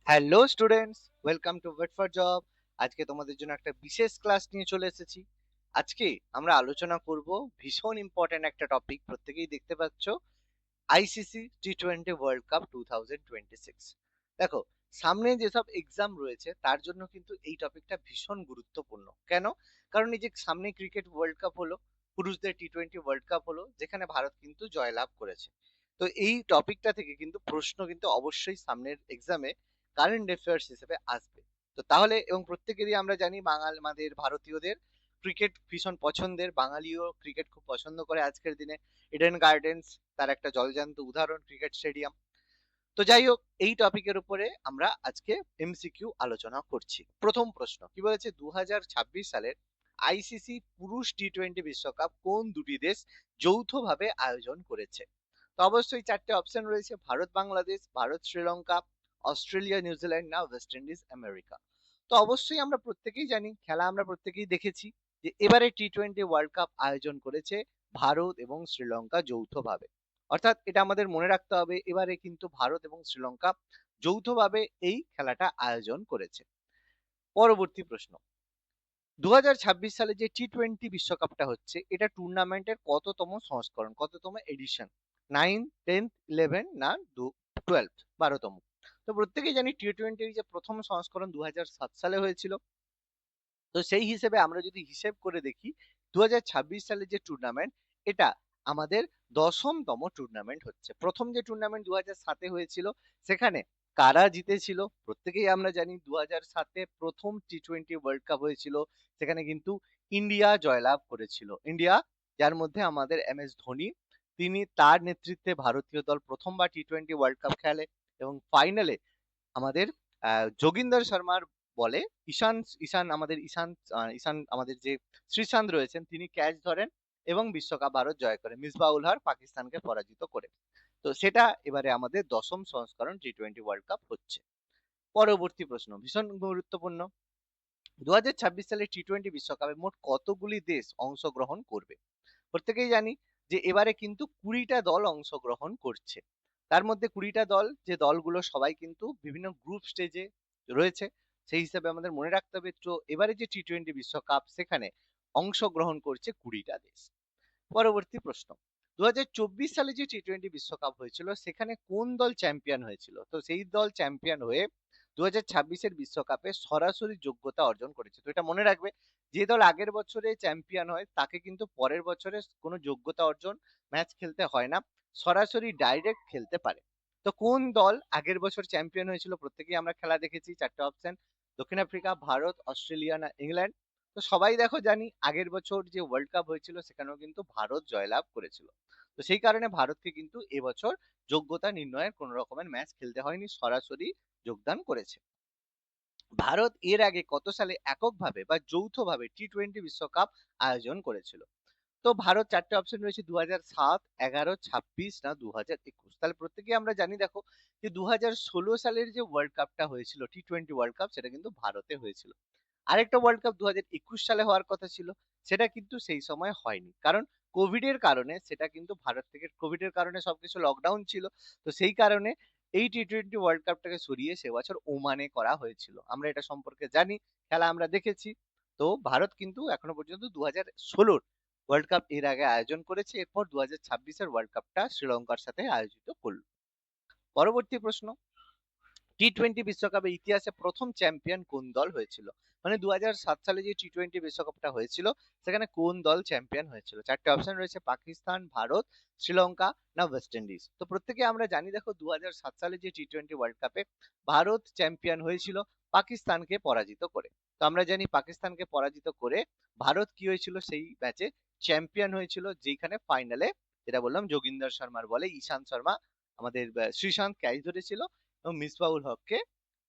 Hello students, welcome to wait for job. আজকে তোমাদের জন্য একটা বিশেষ ক্লাস নিয়ে চলে এসেছি। আজকে আমরা আলোচনা করব ভীষণ ইম্পর্টেন্ট একটা টপিক, প্রত্যেকেই দেখতে পাচ্ছ, আইসিসি টি-20 ওয়ার্ল্ড কাপ 2026। দেখো, সামনে যেসব এক্সাম রয়েছে তার জন্য কিন্তু এই টপিকটা ভীষণ গুরুত্বপূর্ণ। কেন? কারণ এই যে সামনে ক্রিকেট ওয়ার্ল্ড কাপ হলো, পুরুষদের টি-20 ওয়ার্ল্ড কাপ হলো, যেখানে ভারত কিন্তু জয়লাভ করেছে। তো এই টপিকটা থেকে কিন্তু প্রশ্ন কিন্তু অবশ্যই সামনের এক্সামে কারেন্ট অ্যাফেয়ার্স হিসেবে আসবে। তো তাহলে, এবং প্রত্যেকেরই আমরা জানি আমাদের ভারতীয়দের ক্রিকেট ভীষণ পছন্দের, বাঙালিও ক্রিকেট খুব পছন্দ করে আজকের দিনে। ইডেন গার্ডেন্স তার একটা জলজান্ত উদাহরণ, ক্রিকেট স্টেডিয়াম। তো যাই হোক, এই টপিকের উপরে আমরা আজকে এমসিকিউ আলোচনা করছি। প্রথম প্রশ্ন কি বলেছে, 2026 সালের আইসিসি পুরুষ টি-20 বিশ্বকাপ কোন দুটি দেশ যৌথভাবে আয়োজন করেছে? তো অবশ্যই চারটে অপশন রয়েছে: ভারত বাংলাদেশ, ভারত শ্রীলঙ্কা, অস্ট্রেলিয়া নিউজিল্যান্ড, না ওয়েস্ট ইন্ডিজ আমেরিকা। তো অবশ্যই আমরা প্রত্যেকেই জানি, খেলা আমরা প্রত্যেকেই দেখেছি, যে এবারে টি-20 ওয়ার্ল্ড কাপ আয়োজন করেছে ভারত এবং শ্রীলঙ্কা যৌথভাবে। অর্থাৎ এটা আমাদের মনে রাখতে হবে, এবারে কিন্তু ভারত এবং শ্রীলঙ্কা যৌথভাবে এই খেলাটা আয়োজন করেছে। পরবর্তী প্রশ্ন, 2026 সালে যে টি-20 বিশ্বকাপটা হচ্ছে, এটা টুর্নামেন্টের কততম সংস্করণ, কততম এডিশন? 9, 10, 11, না 12, 12তম? তো প্রত্যেকেই জানি টি-20 যে প্রথম সংস্করণ 2007 সালে হয়েছিল। তো সেই হিসেবে আমরা যদি হিসেব করে দেখি, 2026 সালে যে টুর্নামেন্ট, এটা আমাদের 10তম টুর্নামেন্ট হচ্ছে। প্রথম যে টুর্নামেন্ট 2007-এ হয়েছিল, সেখানে কারা জিতেছিল প্রত্যেকেই আমরা জানি। 2007-এ প্রথম টি-20 ওয়ার্ল্ড কাপ হয়েছিল, সেখানে কিন্তু ইন্ডিয়া জয়লাভ করেছিল। ইন্ডিয়া, যার মধ্যে আমাদের এম এস ধোনি, তিনি তার নেতৃত্বে ভারতীয় দল প্রথমবার টি-20 ওয়ার্ল্ড কাপ খেলে, এবং ফাইনালে আমাদের যোগিন্দর শর্মার বলে ঈশান ঈশান আমাদের ঈশান ঈশান আমাদের যে শ্রীশান্ত রয়েছেন, তিনি ক্যাচ ধরেন এবং বিশ্বকাপ ভারত জয় করে মিসবাউল হক পাকিস্তানকে পরাজিত করে। তো সেটা এবারে আমাদের 10ম সংস্করণ টি-20 ওয়ার্ল্ড কাপ হচ্ছে। পরবর্তী প্রশ্ন ভীষণ গুরুত্বপূর্ণ, 2026 সালে টি-20 বিশ্বকাপে মোট কতগুলি দেশ অংশগ্রহণ করবে? প্রত্যেকেই জানি যে এবারে কিন্তু 20টা দল অংশগ্রহণ করছে। তার মধ্যে 20টা দল, যে দলগুলো সবাই কিন্তু বিভিন্ন গ্রুপ স্টেজে রয়েছে, সেই হিসাবে আমাদের মনে রাখতে হবে। তো এবারে যে টি-20 বিশ্বকাপ, সেখানে অংশগ্রহণ করছে 20টা দেশ। পরবর্তী প্রশ্ন, 2024 সালে যে টি-20 বিশ্বকাপ হয়েছিল, সেখানে কোন দল চ্যাম্পিয়ন হয়েছিল? তো সেই দল চ্যাম্পিয়ন হয়ে 2026-এর বিশ্বকাপে সরাসরি যোগ্যতা অর্জন করেছে। তো এটা মনে রাখবে, যে দল আগের বছরে চ্যাম্পিয়ন হয় তাকে কিন্তু পরের বছরে কোনো যোগ্যতা অর্জন ম্যাচ খেলতে হয় না, সরাসরি ডাইরেক্ট খেলতে পারে। তো কোন দল আগের বছর চ্যাম্পিয়ন হয়েছিল? প্রত্যেকেই আমরা খেলা দেখেছি, চারটে অপশন: দক্ষিণ আফ্রিকা, ভারত, অস্ট্রেলিয়া, না ইংল্যান্ড? তো সবাই দেখো জানি, আগের বছর যে ওয়ার্ল্ড কাপ হয়েছিল সেখানেও কিন্তু ভারত জয়লাভ করেছিল। তো সেই কারণে ভারতকে কিন্তু এবছর যোগ্যতা নির্ণয়ের কোন রকমের ম্যাচ খেলতে হয়নি, সরাসরি যোগদান করেছে। ভারত এর আগে কত সালে এককভাবে বা যৌথভাবে টি-20 বিশ্বকাপ আয়োজন করেছিল? তো ভারত চারটে অপশন রয়েছে: 2007, 11, 26, না 2021। তাহলে প্রত্যেকেই আমরা জানি, দেখো, যে 2016 সালের যে ওয়ার্ল্ড কাপটা হয়েছিল টি-20 ওয়ার্ল্ড কাপ, সেটা কিন্তু ভারতে হয়েছিল। আরেকটা ওয়ার্ল্ড কাপ 2021 সালে হওয়ার কথা ছিল, সেটা কিন্তু সেই সময় হয়নি, কারণ কোভিড এর কারণে। সেটা কিন্তু ভারত থেকে কোভিড এর কারণে সবকিছু লকডাউন ছিল। তো সেই কারণে এই টি-20 ওয়ার্ল্ড কাপটাকে সরিয়ে সে বছর ওমানে করা হয়েছিল। আমরা এটা সম্পর্কে জানি, খেলা আমরা দেখেছি। তো ভারত কিন্তু এখনো পর্যন্ত 2016 ওয়ার্ল্ড কাপ এর আগে আয়োজন করেছে, এরপর 2026-এর ওয়ার্ল্ড কাপটা শ্রীলঙ্কার সাথে আয়োজিত করলো। পরবর্তী প্রশ্ন, টি-20 বিশ্বকাপের ইতিহাসে প্রথম চ্যাম্পিয়ন কোন দল হয়েছিল? মানে 2007 সালে যে টি-20 বিশ্বকাপটা হয়েছিল, সেখানে কোন দল চ্যাম্পিয়ন হয়েছিল? চারটে অপশন রয়েছে: পাকিস্তান, ভারত, শ্রীলঙ্কা, না ওয়েস্ট ইন্ডিজ। তো প্রত্যেকে আমরা জানি, দেখো, 2007 সালে যে টি-20 ওয়ার্ল্ড কাপে ভারত চ্যাম্পিয়ন হয়েছিল পাকিস্তানকে পরাজিত করে। তো আমরা জানি পাকিস্তানকে পরাজিত করে ভারত কি হয়েছিল, সেই ম্যাচে চ্যাম্পিয়ন হয়েছিল, যেখানে ফাইনালে, যেটা বললাম, যোগিন্দর শর্মার বলে ঈশান্ত শর্মা আমাদের শ্রীশান্ত ক্যাচ ধরেছিল এবং মিসবাউল হককে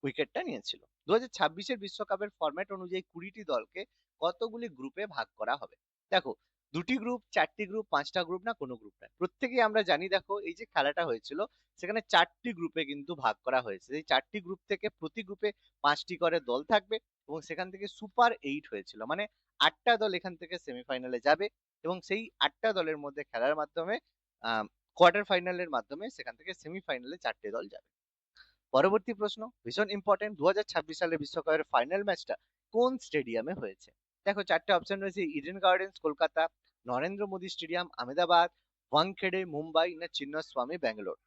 উইকেটটা নিয়েছিল। 2026-এর বিশ্বকাপের ফরম্যাট অনুযায়ী 20টি দলকে কতগুলি গ্রুপে ভাগ করা হবে? দেখো, দুটি গ্রুপ, চারটি গ্রুপ, পাঁচটা গ্রুপ, না কোনো গ্রুপ নাই? প্রত্যেকেই আমরা জানি, দেখো, এই যে খেলাটা হয়েছিল, সেখানে চারটি গ্রুপে কিন্তু ভাগ করা হয়েছে। এই চারটি গ্রুপ থেকে প্রতি গ্রুপে 5টি করে দল থাকবে, এবং সেখান থেকে সুপার 8 হয়েছিল, মানে 8টা দল এখান থেকে সেমিফাইনালে যাবে, এবং সেই 8টা দলের মধ্যে খেলার মাধ্যমে কোয়ার্টার ফাইনালের মাধ্যমে সেখান থেকে সেমিফাইনালে 4টে দল যাবে। পরবর্তী প্রশ্ন ভীষণ ইম্পর্টেন্ট, 2026 সালের বিশ্বকাপের ফাইনাল ম্যাচটা কোন স্টেডিয়ামে হয়েছে? দেখো 4টে অপশন রয়েছে, Eden gardens Kolkata, Narendra Modi stadium Ahmedabad, Wankhede Mumbai, না চিন্নাস্বামী ব্যাঙ্গালোর।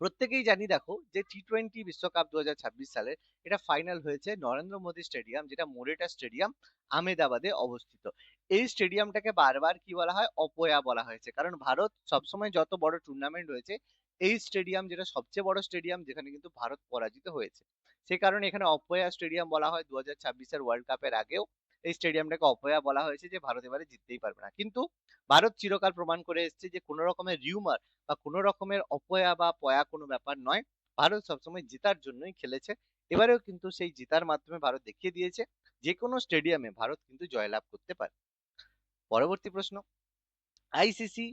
প্রত্যেকেই জানি দেখো যে টি-20 বিশ্বকাপ 2026 সালে এটা ফাইনাল হয়েছে নরেন্দ্র মোদী স্টেডিয়াম, যেটা মোরেটা স্টেডিয়াম আহমেদাবাদে অবস্থিত। এই স্টেডিয়ামটাকে বারবার কি বলা হয়, অপয়া বলা হয়েছে, কারণ ভারত সবসময় যত বড় টুর্নামেন্ট হয়েছে এই স্টেডিয়াম যেটা সবচেয়ে বড় স্টেডিয়াম, যেখানে কিন্তু ভারত পরাজিত হয়েছে, সেই কারণে এখানে অপয়া স্টেডিয়াম বলা হয়। 2026-এর ওয়ার্ল্ড কাপের আগেও এই স্টেডিয়ামটাকে অপয়া বলা হয়েছে, যে ভারত এবারে জিততেই পারবে না। কিন্তু ভারত চিরকাল প্রমাণ করে এসেছে যে কোনো রকমের রিউমার বা কোনো রকমের অপয়া বা পয়া কোনো ব্যাপার নয়, ভারত সবসময় জেতার জন্যই খেলেছে। এবারেও কিন্তু সেই জেতার মাধ্যমে ভারত দেখিয়ে দিয়েছে যে কোনো স্টেডিয়ামে ভারত কিন্তু জয়লাভ করতে পারে। পরবর্তী প্রশ্ন, আইসিসি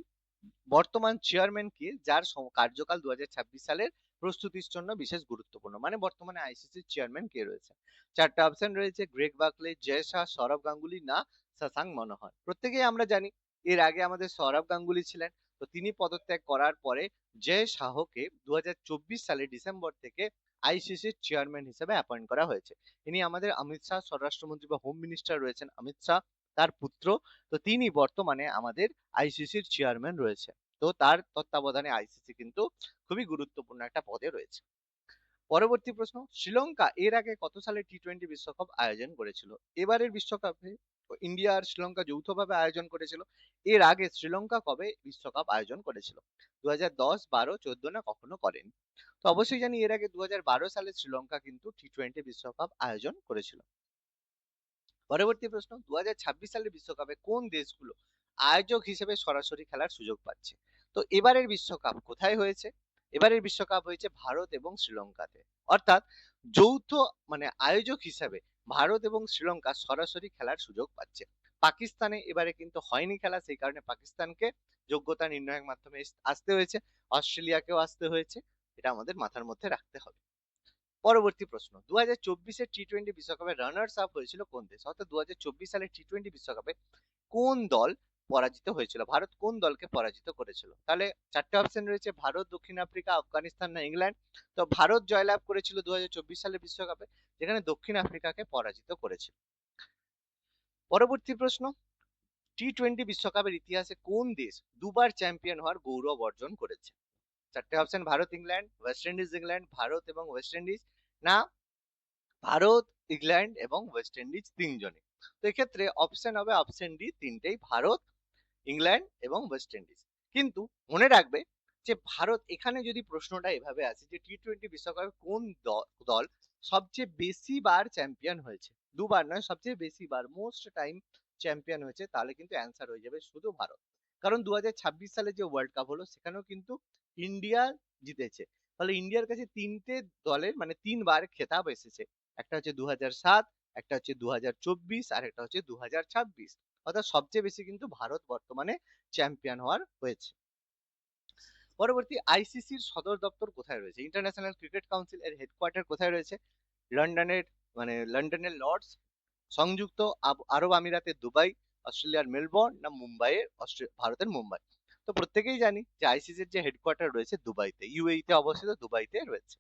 বর্তমান চেয়ারম্যান কে, যার কার্যকাল 2026 সালের প্রস্তুতির জন্য বিশেষ গুরুত্বপূর্ণ? মানে বর্তমানে আইসিসির চেয়ারম্যান কে রয়েছে? 4টে অপশন রয়েছে, গ্রেগ বাকলে, জয় শাহ, সৌরভ গাঙ্গুলি, না শশাঙ্ক মনোহর। প্রত্যেকেই আমরা জানি এর আগে আমাদের সৌরভ গাঙ্গুলি ছিলেন, তো তিনি পদত্যাগ করার পরে জয় শাহকে 2024 সালের ডিসেম্বর থেকে আইসিসির চেয়ারম্যান হিসেবে অ্যাপয়েন্ট করা হয়েছে। ইনি আমাদের অমিত শাহ স্বরাষ্ট্রমন্ত্রী বা হোম মিনিস্টার রয়েছেন অমিত শাহ, তার পুত্র। তো তিনি বর্তমানে আমাদের আইসিসির চেয়ারম্যান রয়েছে। তো তার তত্ত্বাবধানে আইসিসি কিন্তু খুবই গুরুত্বপূর্ণ একটা পদে রয়েছে। পরবর্তী প্রশ্ন, শ্রীলঙ্কা এর আগে কত সালে টি-20 বিশ্বকাপ আয়োজন করেছিল? এবারের বিশ্বকাপে ইন্ডিয়া আর শ্রীলঙ্কা যৌথভাবে আয়োজন করেছিল। এর আগে শ্রীলঙ্কা কবে বিশ্বকাপ আয়োজন করেছিল? 2010, 12, 14 না কখনো করেনি? তো অবশ্যই জানি এর আগে 2012 সালে শ্রীলঙ্কা কিন্তু টি-20 বিশ্বকাপ আয়োজন করেছিল। পরবর্তী প্রশ্ন, 2026 সালের বিশ্বকাপে কোন দেশগুলো আয়োজক হিসেবে সরাসরি খেলার সুযোগ পাচ্ছে? তো এবারের বিশ্বকাপ কোথায় হয়েছে? এবারের বিশ্বকাপ হয়েছে ভারত এবং শ্রীলঙ্কাতে, অর্থাৎ যৌথ মানে আয়োজক হিসেবে ভারত এবং শ্রীলঙ্কা সরাসরি খেলার সুযোগ পাচ্ছে। পাকিস্তানে এবারে কিন্তু হয়নি খেলা, সেই কারণে পাকিস্তানকে যোগ্যতা নির্ণয়ের মাধ্যমে আসতে হয়েছে, অস্ট্রেলিয়াকেও আসতে হয়েছে, এটা আমাদের মাথার মধ্যে রাখতে হবে। পরবর্তী প্রশ্ন, 2024-এর টি-20 বিশ্বকাপে রানার্স আপ হয়েছিল কোন দেশ? অর্থাৎ 2024 সালের টি-20 বিশ্বকাপে কোন দল পরাজিত হয়েছিল, ভারত কোন দলকে পরাজিত করেছিল? তাহলে 4টে অপশন রয়েছে, ভারত, দক্ষিণ আফ্রিকা, আফগানিস্তান, না ইংল্যান্ড। তো ভারত জয়লাভ করেছিল 2024 সালের বিশ্বকাপে, যেখানে দক্ষিণ আফ্রিকাকে পরাজিত করেছিল। পরবর্তী প্রশ্ন, টি-20 বিশ্বকাপের ইতিহাসে কোন দেশ দুবার চ্যাম্পিয়ন হওয়ার গৌরব অর্জন করেছে? 4টে option, Bharat, England, West Indies, England, Bharat এবং ওয়েস্ট ইন্ডিজ, না ভারত, ইংল্যান্ড এবং ওয়েস্ট ইন্ডিজ তিনজনে। তো এক্ষেত্রে অপশন হবে অপশন ডি, তিনটেই, ভারত, ইংল্যান্ড এবং ওয়েস্ট ইন্ডিজ। কিন্তু মনে রাখবে যে ভারত, এখানে যদি প্রশ্নটা এভাবে আসে যে টি-20 বিশ্বকাপে কোন দল সবচেয়ে বেশি বার চ্যাম্পিয়ন হয়েছে, দুবার নয়, সবচেয়ে বেশি বার, মোস্ট টাইম চ্যাম্পিয়ন হয়েছে, তাহলে কিন্তু অ্যান্সার হয়ে যাবে শুধু ভারত। কারণ 2026 সালে যে ওয়ার্ল্ড কাপ হলো সেখানেও কিন্তু ইন্ডিয়া জিতেছে, ফলে ইন্ডিয়ার কাছে তিনটে দলের মানে তিনবার খেতাব এসেছে। একটা হচ্ছে 2007, একটা হচ্ছে 2024, আর একটা হচ্ছে 2026। অর্থাৎ সবচেয়ে বেশি কিন্তু ভারত বর্তমানে চ্যাম্পিয়ন হওয়ার হয়েছে। পরবর্তী, আইসিসির সদর দপ্তর কোথায় রয়েছে? ইন্টারন্যাশনাল ক্রিকেট কাউন্সিল এর হেডকোয়ার্টার কোথায় রয়েছে? লন্ডনের লন্ডনের লর্ডস, সংযুক্ত আরব আমিরাতের দুবাই, অস্ট্রেলিয়ার মেলবোর্ন, না মুম্বাইয়ের ভারতের মুম্বাই। তো প্রত্যেকেই জানি যে আইসিসির যে হেডকোয়ার্টার রয়েছে দুবাইতে, ইউএই তে অবস্থিত, দুবাইতে রয়েছে।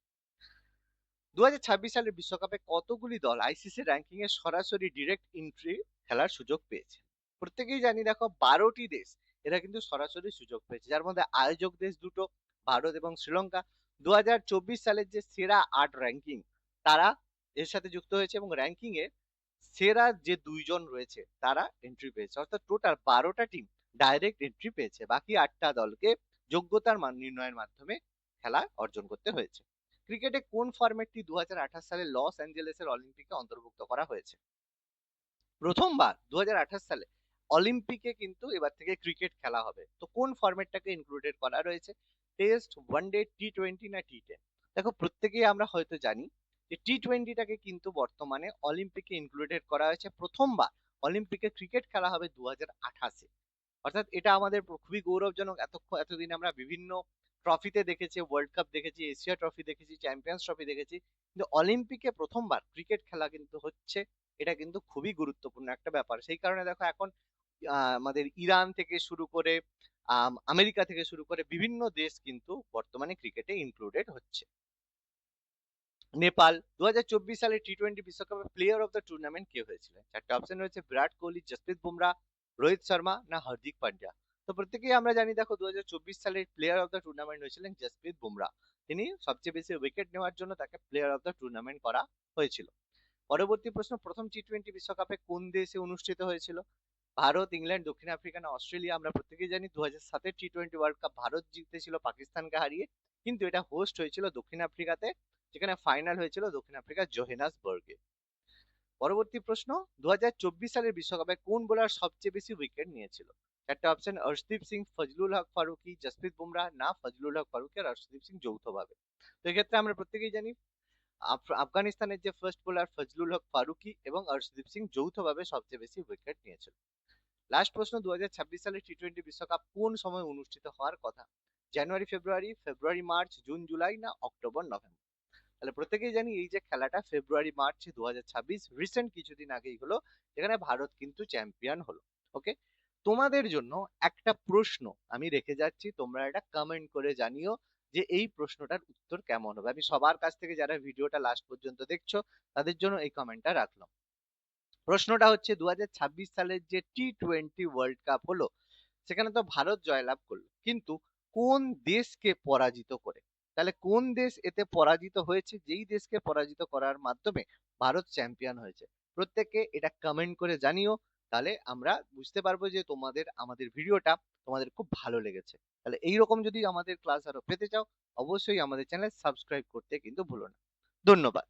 2026 সালের বিশ্বকাপে কতগুলি দল আইসিসি র্যাঙ্কিং এ সরাসরি ডিরেক্ট এন্ট্রি খেলার সুযোগ পেয়েছে? প্রত্যেকেই জানি দেখো 12টি দেশ এরা কিন্তু সরাসরি সুযোগ পেয়েছে, যার মধ্যে আয়োজক দেশ দুটো, ভারত এবং শ্রীলঙ্কা। 2024 সালের যে সেরা 8 র্যাঙ্কিং, তারা এর সাথে যুক্ত হয়েছে, এবং র্যাঙ্কিং এ সেরা যে দুইজন রয়েছে তারা এন্ট্রি পেয়েছে, অর্থাৎ টোটাল 12টা টিম ডাইরেক্ট এন্ট্রি পেয়েছে, বাকি 8টা দলকে যোগ্যতার মান নির্ণয়ের মাধ্যমে খেলা অর্জন করতে হয়েছে। ক্রিকেটে কোন ফরম্যাটটি 2028 সালে লস অ্যাঞ্জেলেসের অলিম্পিকে অন্তর্ভুক্ত করা হয়েছে? প্রথমবার 2028 সালে অলিম্পিকে কিন্তু এবার থেকে ক্রিকেট খেলা হবে, তো কোন ফরম্যাটটাকে ইনক্লুডেড করা রয়েছে? টেস্ট, ওয়ানডে, টি-20, না টি10? দেখো প্রত্যেকেই আমরা হয়তো জানি যে টি-20টাকে কিন্তু বর্তমানে অলিম্পিকে ইনক্লুডেড করা হয়েছে, প্রথমবার অলিম্পিকে ক্রিকেট খেলা হবে 2028-এ। অর্থাৎ এটা আমাদের খুবই গৌরবজনক। এতদিন আমরা বিভিন্ন ট্রফিতে দেখেছি, ওয়ার্ল্ড কাপ দেখেছি, এশিয়া ট্রফি দেখেছি, চ্যাম্পিয়ন্স ট্রফি দেখেছি, কিন্তু অলিম্পিকে প্রথমবার ক্রিকেট খেলা কিন্তু হচ্ছে, এটা কিন্তু খুবই গুরুত্বপূর্ণ একটা ব্যাপার। সেই কারণে দেখো এখন আমাদের ইরান থেকে শুরু করে আমেরিকা থেকে শুরু করে বিভিন্ন দেশ কিন্তু বর্তমানে ক্রিকেটে ইনক্লুডেড হচ্ছে। নেপাল 2024 সালে টি-20 বিশ্বকাপে প্লেয়ার অফ দ্য টুর্নামেন্ট কে হয়েছিলেন? চারটে অপশন রয়েছে, বিরাট কোহলি, জসপ্রীত বুমরা, রোহিত শর্মা না হার্দিক পান্ডিয়া। তো প্রত্যেকেই আমরা জানি, দেখো 2024 সালের প্লেয়ার অফ দ্য টুর্নামেন্ট হয়েছিলেন জসপ্রীত বুমরা। তিনি সবচেয়ে বেশি উইকেট নেওয়ার জন্য তাকে প্লেয়ার অফ দ্য টুর্নামেন্ট করা হয়েছিল। পরবর্তী প্রশ্ন, প্রথম টি-20 বিশ্বকাপে কোন দেশে অনুষ্ঠিত হয়েছিল? ভারত, ইংল্যান্ড, দক্ষিণ আফ্রিকা না অস্ট্রেলিয়া? আমরা প্রত্যেকেই জানি 2007 টি-20 ওয়ার্ল্ড কাপ ভারত জিতেছিল পাকিস্তানকে হারিয়ে, কিন্তু এটা হোস্ট হয়েছিল দক্ষিণ আফ্রিকাতে, যেখানে ফাইনাল হয়েছিল দক্ষিণ আফ্রিকার জোহেনাসবার্গে। পরবর্তী প্রশ্ন, 2024 সালের বিশ্বকাপে কোন বোলার সবচেয়ে বেশি উইকেট নিয়েছিল? চারটা অপশন, অর্শদীপ সিং, ফজলুল হক ফারুকি, জসপ্রীত বুমরা না ফজলুল হক ফারুকি আর অর্শদীপ সিং যৌথভাবে। তো এক্ষেত্রে আমরা প্রত্যেকেই জানি আফগানিস্তানের যে ফার্স্ট বোলার ফজলুল হক ফারুকি এবং অর্শদীপ সিং যৌথভাবে সবচেয়ে বেশি উইকেট নিয়েছিল। লাস্ট প্রশ্ন, 2026 সালের টি-20 বিশ্বকাপ কোন সময় অনুষ্ঠিত হওয়ার কথা? জানুয়ারি, ফেব্রুয়ারি, ফেব্রুয়ারি, মার্চ, জুন, জুলাই না অক্টোবর, নভেম্বর? তাহলে প্রত্যেকেই জানি এই যে খেলাটা ফেব্রুয়ারি মার্চ 2026 রিসেন্ট কিছুদিন আগেই হলো, যেখানে ভারত কিন্তু চ্যাম্পিয়ন হলো। ওকে, তোমাদের জন্য একটা প্রশ্ন আমি রেখে যাচ্ছি, তোমরা এটা কমেন্ট করে জানিও যে এই প্রশ্নটার উত্তর কেমন হবে। আমি সবার কাছ থেকে যারা ভিডিওটা লাস্ট পর্যন্ত দেখছো তাদের জন্য এই কমেন্টটা রাখলাম। প্রশ্নটা হচ্ছে, 2026 সালের যে টি-20 ওয়ার্ল্ড কাপ হলো, সেখানে তো ভারত জয়লাভ করলো, কিন্তু কোন দেশকে পরাজিত করে? তাহলে কোন দেশ এতে পরাজিত হয়েছে, যেই দেশকে পরাজিত করার মাধ্যমে ভারত চ্যাম্পিয়ন হয়েছে? প্রত্যেককে এটা কমেন্ট করে জানিও, তাহলে আমরা বুঝতে পারবো যে তোমাদের আমাদের ভিডিওটা তোমাদের খুব ভালো লেগেছে। তাহলে এইরকম যদি আমাদের ক্লাস আরো পেতে চাও, অবশ্যই আমাদের চ্যানেল সাবস্ক্রাইব করতে কিন্তু ভুলো না। ধন্যবাদ।